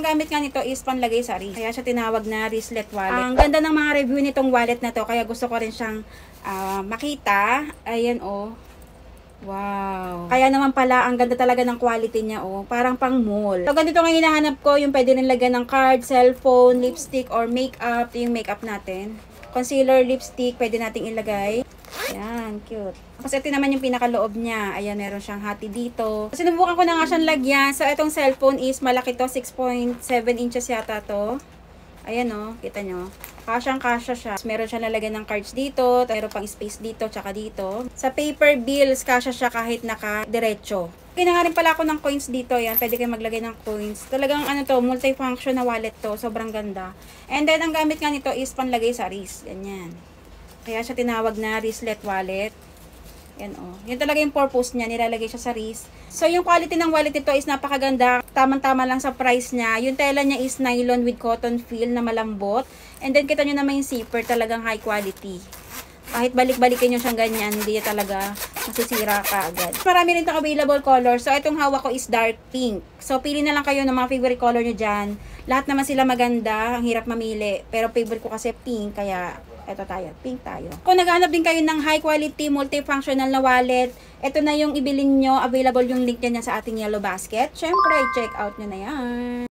gamit nga nito is panlagay sa wrist. Kaya siya tinawag na wristlet wallet. Ang ganda ng mga review nitong wallet na to, kaya gusto ko rin siyang makita. Ayan oh. Wow. Kaya naman pala, ang ganda talaga ng quality niya, oh. Parang pang mall. So, ganito nga hinahanap ko, yung pwede rin lagyan ng card, cellphone, lipstick, or makeup. Ito yung makeup natin. Concealer, lipstick, pwede nating ilagay. Ayan, cute. Kasi ito naman yung pinakaloob niya. Ayan, meron siyang hati dito. Sinubukan ko na nga siyang lagyan. So, itong cellphone is malaki to. 6.7 inches yata to. Ayan oh, kita nyo. Kasyang-kasya siya. Meron siya lalagyan ng cards dito. Meron pang space dito, tsaka dito. Sa paper bills, kasya siya kahit naka-diretso. Kaya nga rin pala ako ng coins dito. Yan, pwede kayo maglagay ng coins. Talagang ano to, multifunction na wallet to. Sobrang ganda. And then, ang gamit nga nito is panlagay sa wrist. Ganyan. Kaya siya tinawag na wristlet wallet. Yan oh. Yan talaga yung purpose niya. Nilalagay siya sa wrist. So, yung quality ng wallet ito is napakaganda. Tamang-tama lang sa price niya. Yung tela niya is nylon with cotton feel na malambot. And then, kita nyo naman yung zipper. Talagang high quality. Kahit balik-balikin nyo siyang ganyan, hindi talaga masisira ka agad. Marami rin itong available color. So, itong hawak ko is dark pink. So, pili na lang kayo ng mga favorite color nyo dyan. Lahat naman sila maganda. Ang hirap mamili. Pero favorite ko kasi pink. Kaya, eto tayo. Pink tayo. Kung naghahanap din kayo ng high quality, multifunctional na wallet, ito na yung ibilin nyo. Available yung link niya sa ating yellow basket. Syempre, check out nyo na yan.